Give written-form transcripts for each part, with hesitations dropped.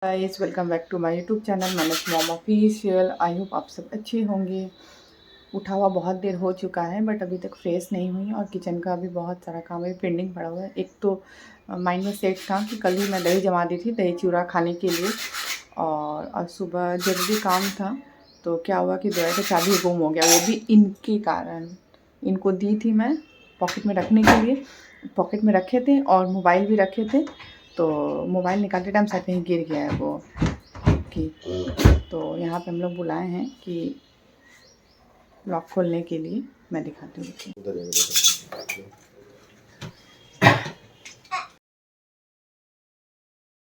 Guys welcome back to my YouTube channel Manas mom official. I hope आप सब अच्छे होंगे। उठा हुआ बहुत देर हो चुका है बट अभी तक फ्रेश नहीं हुई और किचन का भी बहुत सारा काम है, पेंडिंग पड़ा हुआ है। एक तो माइंड में सेट था कि कल ही मैं दही जमा दी थी, दही चूड़ा खाने के लिए, और सुबह ज़रूरी काम था। तो क्या हुआ कि दवाई का चाबी गुम हो गया, वो भी इनके कारण। इनको दी थी मैं पॉकेट में रखने के लिए, पॉकेट में रखे थे और मोबाइल भी रखे थे। तो मोबाइल निकालते टाइम शायद कहीं गिर गया है वो की। तो यहाँ पे हम लोग बुलाए हैं कि लॉक खोलने के लिए। मैं दिखाती हूँ।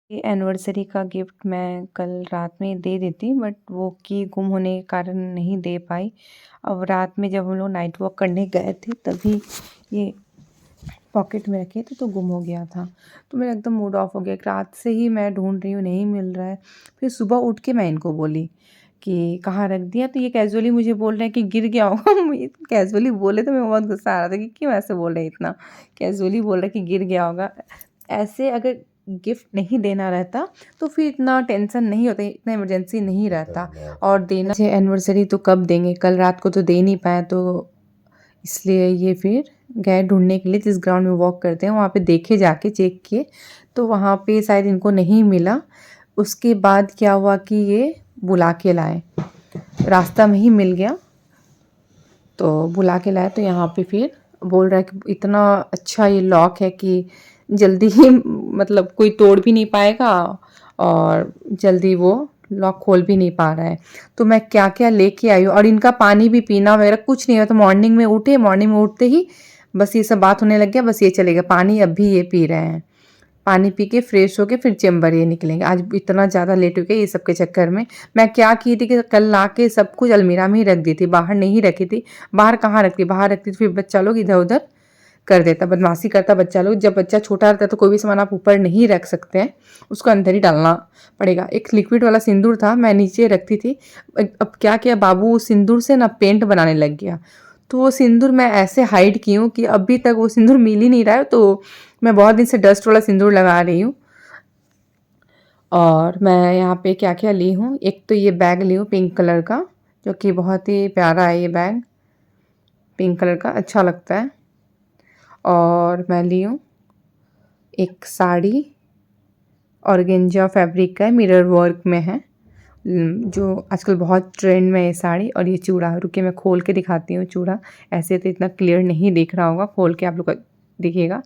ये एनिवर्सरी का गिफ्ट मैं कल रात में दे देती बट वो की गुम होने के कारण नहीं दे पाई। अब रात में जब हम लोग नाइट वॉक करने गए थे तभी ये पॉकेट में रखे थे तो गुम हो गया था। तो मेरा एकदम मूड ऑफ हो गया। रात से ही मैं ढूंढ रही हूँ, नहीं मिल रहा है। फिर सुबह उठ के मैं इनको बोली कि कहाँ रख दिया, तो ये कैजुअली मुझे बोल रहे हैं कि गिर गया होगा। मुझे कैजुअली बोले तो मैं बहुत गुस्सा आ रहा था कि क्यों ऐसे बोल रहे हैं, इतना कैजुअली बोल रहे हैं कि गिर गया होगा। ऐसे अगर गिफ्ट नहीं देना रहता तो फिर इतना टेंशन नहीं होता, इतना इमरजेंसी नहीं रहता। और देना है एनिवर्सरी तो कब देंगे, कल रात को तो दे नहीं पाए, तो इसलिए ये फिर गए ढूंढने के लिए। जिस ग्राउंड में वॉक करते हैं वहाँ पे देखे, जाके चेक किए तो वहाँ पे शायद इनको नहीं मिला। उसके बाद क्या हुआ कि ये बुला के लाए, रास्ता में ही मिल गया तो बुला के लाए। तो यहाँ पे फिर बोल रहा है कि इतना अच्छा ये लॉक है कि जल्दी ही मतलब कोई तोड़ भी नहीं पाएगा और जल्दी वो लॉक खोल भी नहीं पा रहा है। तो मैं क्या क्या लेके आई हूँ, और इनका पानी भी पीना वगैरह कुछ नहीं हुआ। तो मॉर्निंग में उठते ही बस ये सब बात होने लग गया, बस ये चलेगा पानी अब भी ये पी रहे हैं। पानी पी के फ्रेश होके फिर चेम्बर ये निकलेंगे। आज इतना ज़्यादा लेट हो गया ये सब के चक्कर में। मैं क्या की थी कि कल ला के सब कुछ अलमीरा में ही रख दी थी, बाहर नहीं रखी थी। बाहर कहाँ रखती, बाहर रखती तो फिर बच्चा लोग इधर उधर कर देता, बदमाशी करता बच्चा लोग। जब बच्चा छोटा रहता है तो कोई भी सामान आप ऊपर नहीं रख सकते हैं, उसको अंदर ही डालना पड़ेगा। एक लिक्विड वाला सिंदूर था, मैं नीचे रखती थी। अब क्या किया बाबू, सिंदूर से ना पेंट बनाने लग गया। तो वो सिंदूर मैं ऐसे हाइड की हूँ कि अभी तक वो सिंदूर मिल ही नहीं रहा है। तो मैं बहुत दिन से डस्ट वाला सिंदूर लगा रही हूँ। और मैं यहाँ पे क्या क्या ली हूँ, एक तो ये बैग ली हूँ पिंक कलर का, जो कि बहुत ही प्यारा है। ये बैग पिंक कलर का अच्छा लगता है। और मैं ली हूँ एक साड़ी, ऑर्गेंजा फैब्रिक का है, मिरर वर्क में है, जो आजकल बहुत ट्रेंड में है साड़ी। और ये चूड़ा, रुके मैं खोल के दिखाती हूँ चूड़ा। ऐसे तो इतना क्लियर नहीं दिख रहा होगा, खोल के आप लोग को दिखेगा।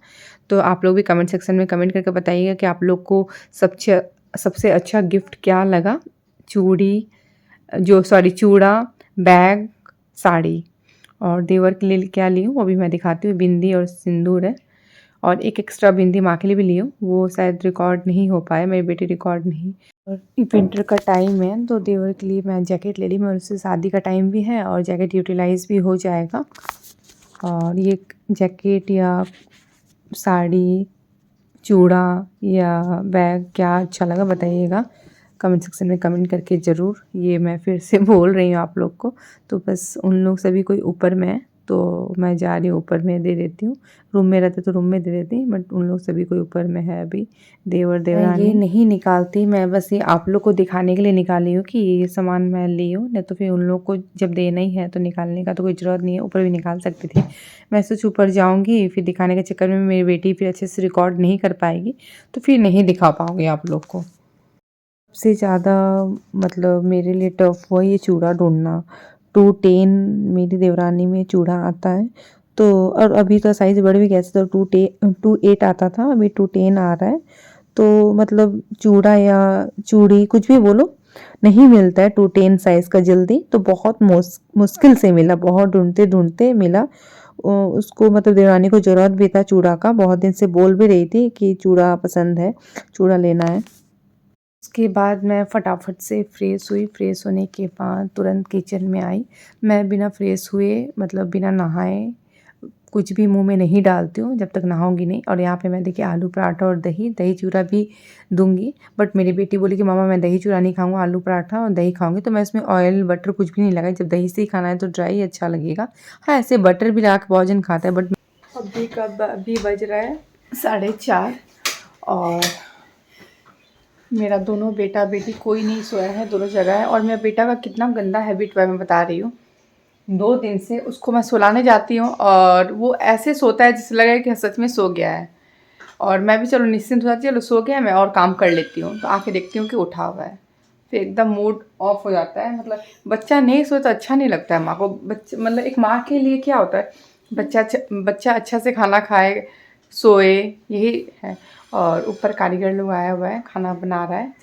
तो आप लोग भी कमेंट सेक्शन में कमेंट करके बताइएगा कि आप लोग को सबसे सबसे अच्छा गिफ्ट क्या लगा। चूड़ा, बैग, साड़ी। और देवर के लिए क्या ली हूँ वो भी मैं दिखाती हूँ। बिंदी और सिंदूर है, और एक एक्स्ट्रा बिंदी माँ के लिए भी ली हूँ, वो शायद रिकॉर्ड नहीं हो पाया, मेरी बेटी रिकॉर्ड नहीं। और विंटर का टाइम है तो देवर के लिए मैं जैकेट ले ली। मैं उससे शादी का टाइम भी है और जैकेट यूटिलाइज भी हो जाएगा। और ये जैकेट या साड़ी, चूड़ा या बैग क्या अच्छा लगा बताइएगा कमेंट सेक्शन में कमेंट करके ज़रूर। ये मैं फिर से बोल रही हूँ आप लोग को। तो बस उन लोग सभी कोई ऊपर में है तो मैं जा रही हूँ ऊपर में दे देती हूँ। रूम में रहते तो रूम में दे देती, बट उन लोग सभी कोई ऊपर में है अभी, देवर देवरानी। ये नहीं निकालती, मैं बस ये आप लोग को दिखाने के लिए निकाली हूँ कि ये सामान मैं ली हूँ। नहीं तो फिर उन लोग को जब देना ही है तो निकालने का तो कोई ज़रूरत नहीं है, ऊपर भी निकाल सकती थी। मैं सोच ऊपर जाऊँगी फिर दिखाने के चक्कर में मेरी बेटी फिर अच्छे से रिकॉर्ड नहीं कर पाएगी, तो फिर नहीं दिखा पाऊँगी आप लोग को। सबसे ज़्यादा मतलब मेरे लिए टफ हुआ ये चूड़ा ढूंढना। 210 मेरी देवरानी में चूड़ा आता है, तो और अभी का साइज़ बढ़ भी गया था, तो 28 आता था, अभी 210 आ रहा है। तो मतलब चूड़ा या चूड़ी कुछ भी बोलो, नहीं मिलता है 210 साइज़ का जल्दी। तो बहुत मुश्किल से मिला, बहुत ढूंढते ढूंढते मिला। उसको मतलब देवरानी को ज़रूरत भी था चूड़ा का, बहुत दिन से बोल भी रही थी कि चूड़ा पसंद है, चूड़ा लेना है। उसके बाद मैं फटाफट से फ्रेश हुई। फ्रेश होने के बाद तुरंत किचन में आई। मैं बिना फ्रेश हुए मतलब बिना नहाए कुछ भी मुंह में नहीं डालती हूँ जब तक नहाऊंगी नहीं। और यहाँ पे मैं देखिए आलू पराठा और दही दही चूड़ा भी दूंगी, बट मेरी बेटी बोली कि मामा मैं दही चूड़ा नहीं खाऊंगा, आलू पराठा और दही खाऊंगी। तो मैं इसमें ऑयल बटर कुछ भी नहीं लगाई, जब दही से ही खाना है तो ड्राई अच्छा लगेगा। हाँ ऐसे बटर भी लगा के बहुत जन खाता है, बट अभी बज रहा है 4:30 और मेरा दोनों बेटा बेटी कोई नहीं सोया है, दोनों जगह है। और मेरा बेटा का कितना गंदा हैबिट हुआ है मैं बता रही हूँ। 2 दिन से उसको मैं सुलाने जाती हूँ और वो ऐसे सोता है जैसे लगे कि सच में सो गया है। और मैं भी चलो निश्चिंत हो जाती है, चलो सो गया मैं और काम कर लेती हूँ, तो आके देखती हूँ कि उठा हुआ है। फिर एकदम मूड ऑफ हो जाता है। मतलब बच्चा नहीं सोए तो अच्छा नहीं लगता है माँ को। बच्चे मतलब एक माँ के लिए क्या होता है, बच्चा अच्छा से खाना खाए, सोए, यही है। और ऊपर कारीगर लोग आया हुआ है, खाना बना रहा है।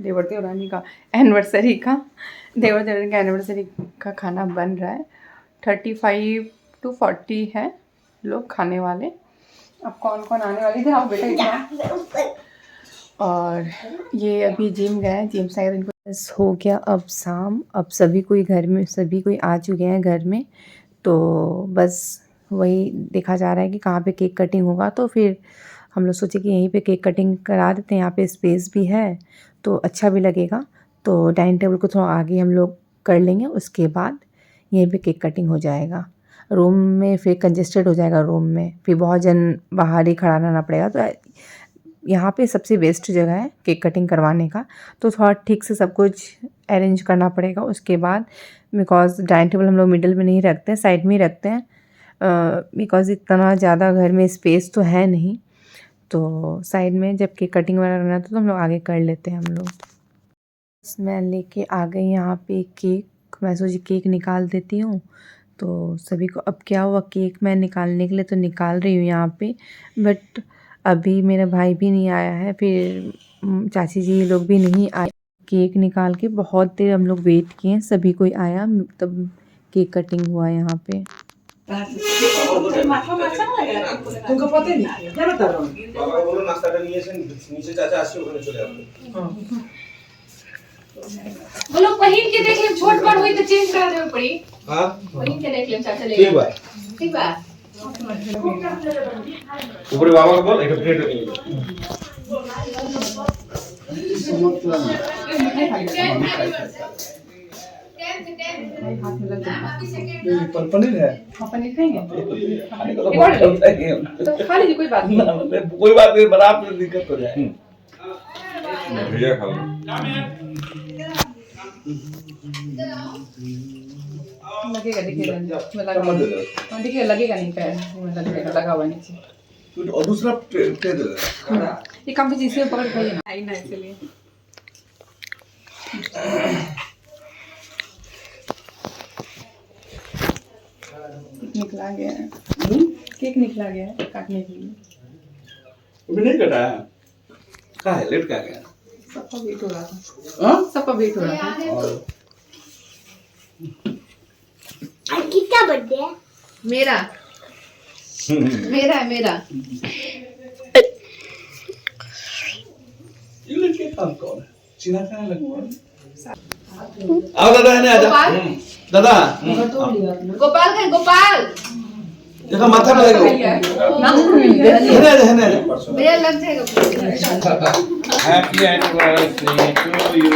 देवर देवरानी का एनिवर्सरी का देवर देवरानी का एनिवर्सरी का खाना बन रहा है। 35 to 40 है लोग खाने वाले। अब कौन कौन आने वाले थे, आओ बेटा इधर। और ये अभी जिम गए हैं, जिम से आए इनको बस हो गया अब शाम। अब सभी कोई घर में, सभी कोई आ चुके हैं घर में। तो बस वही देखा जा रहा है कि कहाँ पे केक कटिंग होगा। तो फिर हम लोग सोचे कि यहीं पे केक कटिंग करा देते हैं, यहाँ पे स्पेस भी है तो अच्छा भी लगेगा। तो डाइनिंग टेबल को थोड़ा आगे हम लोग कर लेंगे, उसके बाद यहीं पे केक कटिंग हो जाएगा। रूम में फिर कंजेस्टेड हो जाएगा, रूम में फिर बहुत जन बाहर ही खड़ा रहना पड़ेगा। तो यहाँ पे सबसे बेस्ट जगह है केक कटिंग करवाने का। तो थोड़ा ठीक से सब कुछ अरेंज करना पड़ेगा उसके बाद। बिकॉज़ डाइनिंग टेबल हम लोग मिडल में नहीं रखते हैं, साइड में ही रखते हैं। बिकॉज़ इतना ज़्यादा घर में स्पेस तो है नहीं, तो साइड में जब केक कटिंग वगैरह करना था तो हम लोग आगे कर लेते हैं हम लोग। मैं लेके आ गई यहाँ पे केक। मैं सोची केक निकाल देती हूँ। तो सभी को अब क्या हुआ, केक मैं निकालने के लिए तो निकाल रही हूँ यहाँ पे, बट अभी मेरा भाई भी नहीं आया है, फिर चाची जी लोग भी नहीं आए। केक निकाल के बहुत देर हम लोग वेट किए, सभी कोई आया तब केक कटिंग हुआ यहाँ पे। तुमको पता नहीं क्या बता रहा हूँ बाबा बोलो नाश्ता নিয়ে এসে নিচে চাচা আসছে ওখানে चले আসবে बोलो पहिन के देख ले, छोट बड़ होई तो चेंज करा देवे पड़ी। हां पहिन के देख ले चाचा ले ठीक बा ठीक बा। ऊपर बाबा को बोल एक प्लेट पनीर है। पनीर खाएंगे तो खा लीजिए, कोई बात नहीं। कोई बात नहीं, बराबर में दिक्कत हो जाए भैया खा लो। लगेगा देखिए लगेगा नहीं पैर लगेगा, लगा हुआ नीचे। और दूसरा ट्रे दे दे। ये काम तो जिससे पकड़ खाइए ना, आई ना इसलिए। निकला गया है केक, निकला गया है काटने के लिए। अभी नहीं कटा है, क्या है लेट क्या गया, सबका वेट हो रहा था। हां सबका वेट हो रहा था। आज किसका बर्थडे है? मेरा मेरा है मेरा। ये लड़के काम कौन है, चिना का लगता है। आओ दादा है ना, आजा दादा। गोपाल है गोपाल, देखो माथा पे लगेगा है ना मेरा लग जाएगा। Happy anniversary to you.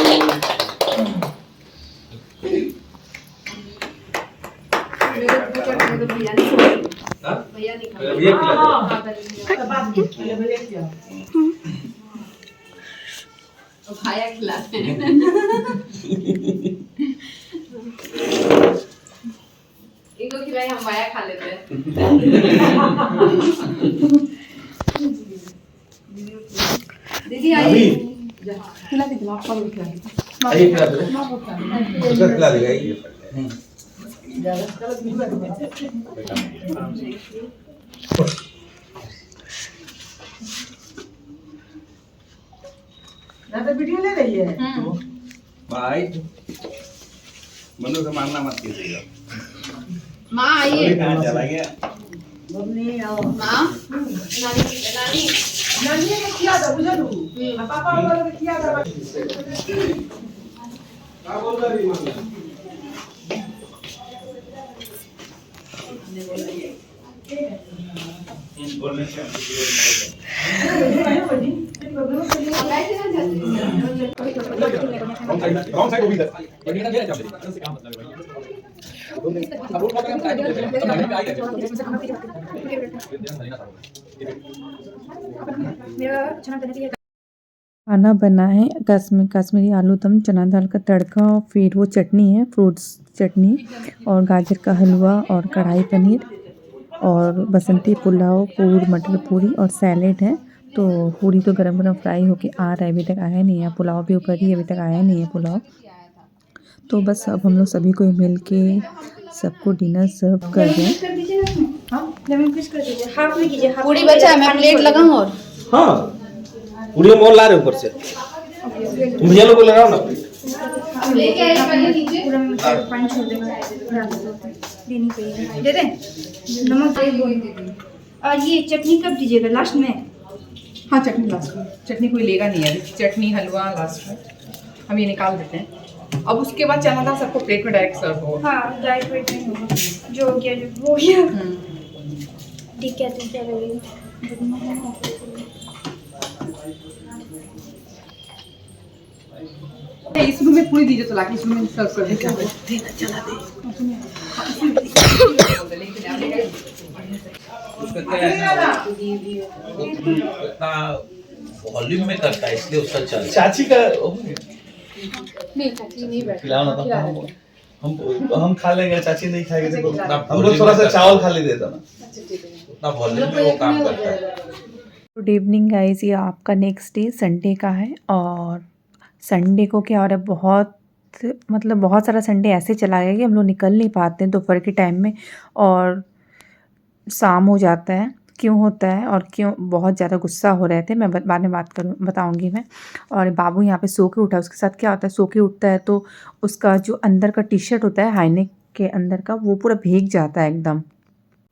भैया नहीं भैया खाया खिलाते हैं। इनको खिलाए हम माया खा लेते हैं। दीदी आई खिला दीजिए, आप सबको खिला दीजिए। आइए खिला दो, उसका खिला देगा ये। ना तो वीडियो ले रही है। भाई मनु से मारना मत कीजिएगा। माँ आइए। कहाँ चला गया? माँ नानी नानी नानी ने किया था बुझलू, पापा वाला ने किया था। क्या बोल रही माँ? बोलने से कौन सा गोभी है? मेरा चना करने के लिए खाना बना है कश्मीरी आलू दम, चना दाल का तड़का, फिर वो चटनी है फ्रूट्स चटनी, और गाजर का हलवा, और कढ़ाई पनीर, और बसंती पुलाव, मटर पूरी और सैलेड है। तो पूरी तो गरम गरम फ्राई होके आ रहा है, अभी तक आया नहीं है। पुलाव भी ऊपर ही, अभी तक आया नहीं है पुलाव। तो बस अब हम लोग सभी को मिल के सबको डिनर सर्व कर रहे हैं। पूरी बचा है, मैं प्लेट लगाऊं और हाँ पूरी मोल ला रहे ऊपर से, भैया लोग को लगाओ ना। लेके आइए पहले नीचे पूरा में पानी छोड़ देगा, देनी पड़ेगी। दे दे नमक दे। और ये चटनी कब दीजिएगा, लास्ट में? हाँ चटनी लास्ट में, चटनी कोई लेगा नहीं है, चटनी हलवा लास्ट में, हम ये निकाल देते हैं। अब उसके बाद चना दाल सबको प्लेट में डायरेक्ट सर्व होगा। हाँ डायरेक्ट वेट नहीं होगा, जो हो गया जो हो गया। ठीक है तो क्या लगेगा, इस रूम में पूरी दीजिए तो लाके इस रूम में सर्व कर देते हैं। चला दे वॉल्यूम में करता है इसलिए उसका चल। चाची का नहीं चाची नहीं बैठ खिलाओ ना, तो हम खा लेंगे, चाची नहीं खाएगी तो हम लोग थोड़ा सा चावल खा ले देता ना, उतना वॉल्यूम में वो काम करता है। गुड इवनिंग गाइस, ये आपका नेक्स्ट डे संडे का है। और संडे को क्या हो रहा है, बहुत सारा संडे ऐसे चला गया कि हम लोग निकल नहीं पाते हैं दोपहर के टाइम में, और शाम हो जाता है। क्यों होता है और क्यों, बहुत ज़्यादा गुस्सा हो रहे थे, मैं बाद में बताऊंगी मैं। और बाबू यहाँ पे सो के उठा है, उसके साथ क्या होता है, सो के उठता है तो उसका जो अंदर का टी शर्ट होता है हाईनेक के अंदर का, वो पूरा भीग जाता है एकदम।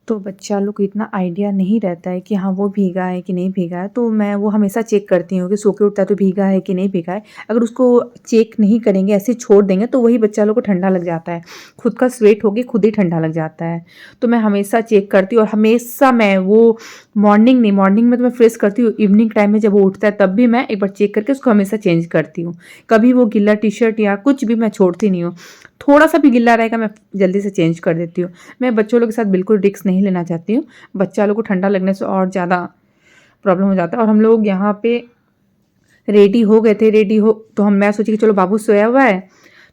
तो बच्चा लोग को इतना आइडिया नहीं रहता है कि हाँ वो भीगा है कि नहीं भीगा है। तो मैं वो हमेशा चेक करती हूँ कि सो के उठता है तो भीगा है कि नहीं भीगा है। अगर उसको चेक नहीं करेंगे, ऐसे छोड़ देंगे, तो वही बच्चा लोग को ठंडा लग जाता है, खुद का स्वेट होके खुद ही ठंडा लग जाता है। तो मैं हमेशा चेक करती हूँ, और हमेशा मैं वो मॉर्निंग में तो मैं फ्रेश करती हूँ, इवनिंग टाइम में जब वो उठता है तब भी मैं एक बार चेक करके उसको हमेशा चेंज करती हूँ। कभी वो गिल्ला टी शर्ट या कुछ भी मैं छोड़ती नहीं हूँ, थोड़ा सा भी गिल्ला रहेगा मैं जल्दी से चेंज कर देती हूँ। मैं बच्चों लोग के साथ बिल्कुल रिस्क नहीं लेना चाहती हूँ, बच्चा लोग को ठंडा लगने से और ज़्यादा प्रॉब्लम हो जाता है। और हम लोग यहाँ पे रेडी हो गए थे, तो मैं सोची कि चलो बाबू सोया हुआ है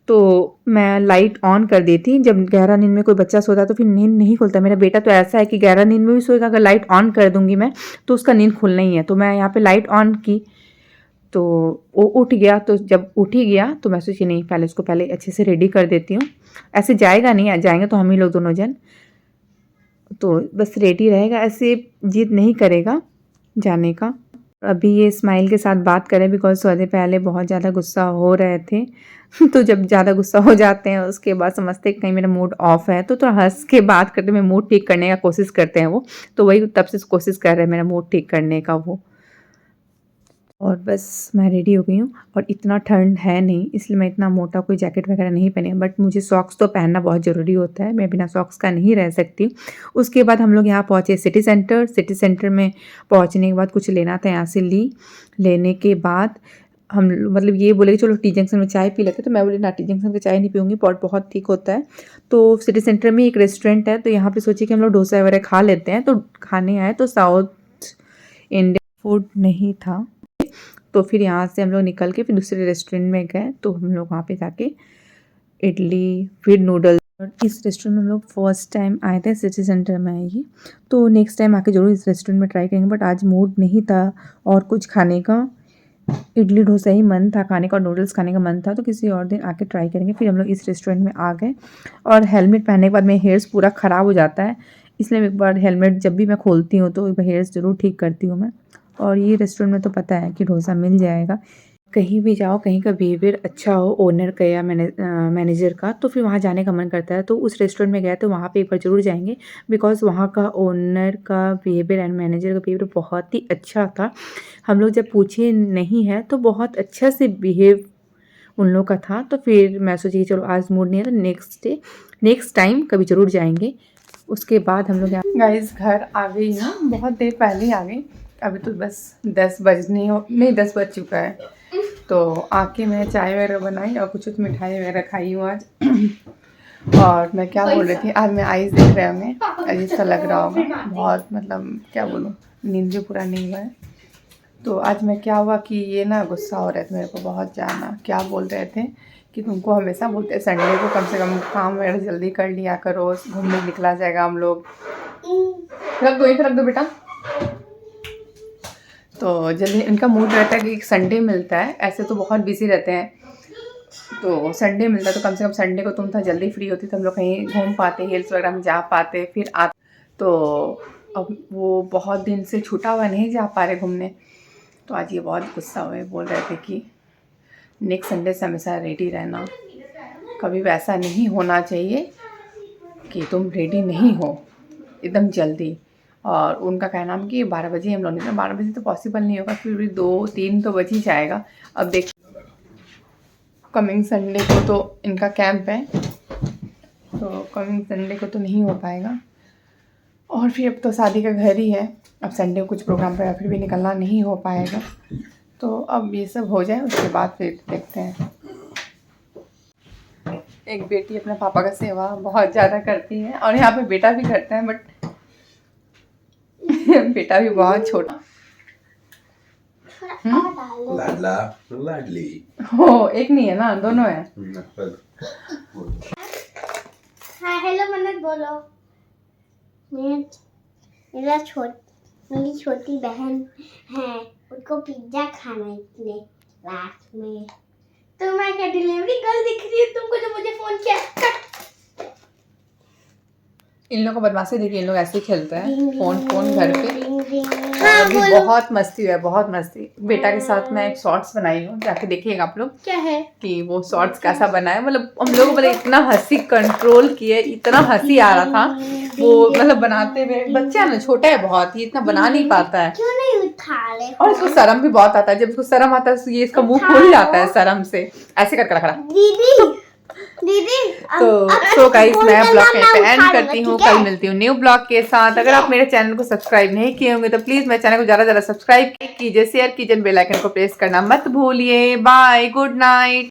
तो मैं लाइट ऑन कर देती। जब गहरा नींद में कोई बच्चा सोता है तो फिर नींद नहीं खुलता। मेरा बेटा तो ऐसा है कि गहरा नींद में भी सोएगा, अगर लाइट ऑन कर दूंगी मैं तो उसका नींद खुलना ही है। तो मैं यहाँ पे लाइट ऑन की तो वो उठ गया। तो जब उठ ही गया तो मैं सोची नहीं, पहले उसको पहले अच्छे से रेडी कर देती हूँ, ऐसे जाएगा नहीं, जाएंगे तो हम ही लोग दोनों जन, तो बस रेडी रहेगा, ऐसे जिद नहीं करेगा जाने का। अभी ये स्माइल के साथ बात करें, बिकॉज सोने पहले बहुत ज़्यादा गुस्सा हो रहे थे तो जब ज़्यादा गुस्सा हो जाते हैं उसके बाद समझते हैं कहीं मेरा मूड ऑफ है, तो थोड़ा हंस के बात करते हैं, मूड ठीक करने का कोशिश करते हैं वो। तो वही तब से कोशिश कर रहे हैं मेरा मूड ठीक करने का वो। और बस मैं रेडी हो गई हूँ, और इतना ठंड है नहीं इसलिए मैं इतना मोटा कोई जैकेट वगैरह नहीं पहनी, बट मुझे सॉक्स तो पहनना बहुत ज़रूरी होता है, मैं बिना सॉक्स का नहीं रह सकती। उसके बाद हम लोग यहाँ पहुँचे सिटी सेंटर में पहुँचने के बाद कुछ लेना था, यहाँ से लेने के बाद हम मतलब ये बोले कि चलो टी जंक्शन में चाय पी लेते, तो मैं बोली ना, टी जंक्शन का चाय नहीं पीऊँगी, पॉट बहुत ठीक होता है। तो सिटी सेंटर में एक रेस्टोरेंट है, तो यहाँ पे सोचे कि हम लोग डोसा वगैरह खा लेते हैं। तो खाने आए तो साउथ इंडियन फूड नहीं था, तो फिर यहाँ से हम लोग निकल के फिर दूसरे रेस्टोरेंट में गए। तो हम लोग वहाँ पे जाके इडली फिर नूडल्स, और इस रेस्टोरेंट में हम लोग फर्स्ट टाइम आए थे, सिटी सेंटर में आएगी, तो नेक्स्ट टाइम आके ज़रूर इस रेस्टोरेंट में ट्राई करेंगे। बट आज मूड नहीं था और कुछ खाने का, इडली डोसा ही मन था खाने का और नूडल्स खाने का मन था, तो किसी और दिन आके ट्राई करेंगे। फिर हम लोग इस रेस्टोरेंट में आ गए, और हेलमेट पहनने के बाद मेरे हेयर्स पूरा ख़राब हो जाता है, इसलिए एक बार हेलमेट जब भी मैं खोलती हूँ तो एक बार हेयर्स ज़रूर ठीक करती हूँ मैं। और ये रेस्टोरेंट में तो पता है कि डोसा मिल जाएगा, कहीं भी जाओ कहीं का बिहेवियर अच्छा हो ओनर का या मैनेजर का, तो फिर वहाँ जाने का मन करता है। तो उस रेस्टोरेंट में गए तो वहाँ पे एक बार ज़रूर जाएंगे, बिकॉज़ वहाँ का ओनर का बिहेवियर एंड मैनेजर का बिहेवियर बहुत ही अच्छा था। हम लोग जब पूछे नहीं है तो बहुत अच्छा से बिहेव उन लोग का था। तो फिर मैं सोची कि चलो आज मूड नहीं है तो नेक्स्ट टाइम कभी ज़रूर जाएंगे। उसके बाद हम लोग गाइस घर आ गई हूँ, बहुत देर पहले ही आ गई, अभी तो बस 10 बज चुका है। तो आके मैं चाय वगैरह बनाई और कुछ मिठाई वगैरह खाई हूँ आज। और मैं क्या बोल रही थी, आज मैं आइस देख रहे होंगे, अजीब सा लग रहा होगा बहुत, मतलब क्या बोलूँ, नींद भी पूरा नहीं हुआ है। तो आज मैं क्या हुआ कि ये ना गुस्सा हो रहे थे मेरे को बहुत ज़्यादा। क्या बोल रहे थे कि तुमको हमेशा बोलते हैं संडे को कम से कम काम वगैरह जल्दी कर लिया करो, घूमने निकला जाएगा हम लोग। रख दो, एक रख दो बेटा। तो जल्दी इनका मूड रहता है कि संडे मिलता है, ऐसे तो बहुत बिजी रहते हैं, तो संडे मिलता है तो कम से कम संडे को तुम था जल्दी फ्री होती तो हम लोग कहीं घूम पाते, हिल्स वगैरह में जा पाते, फिर आ। तो अब वो बहुत दिन से छूटा हुआ नहीं जा पा रहे घूमने, तो आज ये बहुत गुस्सा हुए, बोल रहे थे कि नेक्स्ट संडे से हमेशा रेडी रहना, कभी वैसा नहीं होना चाहिए कि तुम रेडी नहीं हो एकदम जल्दी। और उनका कहना है कि 12 बजे हम लोग निकले। 12 बजे तो पॉसिबल नहीं होगा, फिर भी 2-3 तो बज ही जाएगा। अब देख कमिंग संडे को तो इनका कैंप है, तो कमिंग संडे को तो नहीं हो पाएगा। और फिर अब तो शादी का घर ही है, अब संडे को कुछ प्रोग्राम पर फिर भी निकलना नहीं हो पाएगा। तो अब ये सब हो जाए उसके बाद फिर देखते हैं। एक बेटी अपने पापा का सेवा बहुत ज़्यादा करती है और यहाँ पे बेटा भी करता है, बट बेटा भी बहुत छोटा। लाडला लाडली हो, एक नहीं है ना, दोनों है। हाँ हेलो मन्नत बोलो। मेरी छोटी बहन है, उसको पिज्जा खाना है इसलिए रात में। तो मैं क्या डिलीवरी गर्ल दिख रही है तुमको जो मुझे फोन किया? इन लोगों को बदमाशी देखिए, इन लोग ऐसे ही खेलते हैं फोन घर पे। हाँ, अभी बहुत मस्ती है, बहुत मस्ती। बेटा के साथ मैं एक शॉर्ट्स बनाई हूँ, जाके देखिएगा आप लोग क्या है कि वो शॉर्ट्स कैसा बना है। मतलब हम लोग मतलब इतना हंसी कंट्रोल किए, इतना हंसी आ रहा था वो, मतलब बनाते हुए। बच्चा है ना, छोटा है बहुत, ये इतना बना नहीं पाता है क्यों नहीं उठा रहे? और इसको शर्म भी बहुत आता है। जब इसको शर्म आता है तो ये इसका मुंह खुल जाता है शर्म से, ऐसे करके रखा। दीदी तो गाइस मैं ब्लॉग पे एंड करती हूँ, कल मिलती हूँ न्यू ब्लॉग के साथ। अगर आप मेरे चैनल को सब्सक्राइब नहीं किए होंगे तो प्लीज मेरे चैनल को ज़्यादा सब्सक्राइब कीजिए, शेयर कीजिए, बेल आइकन को प्रेस करना मत भूलिए। Bye, good night.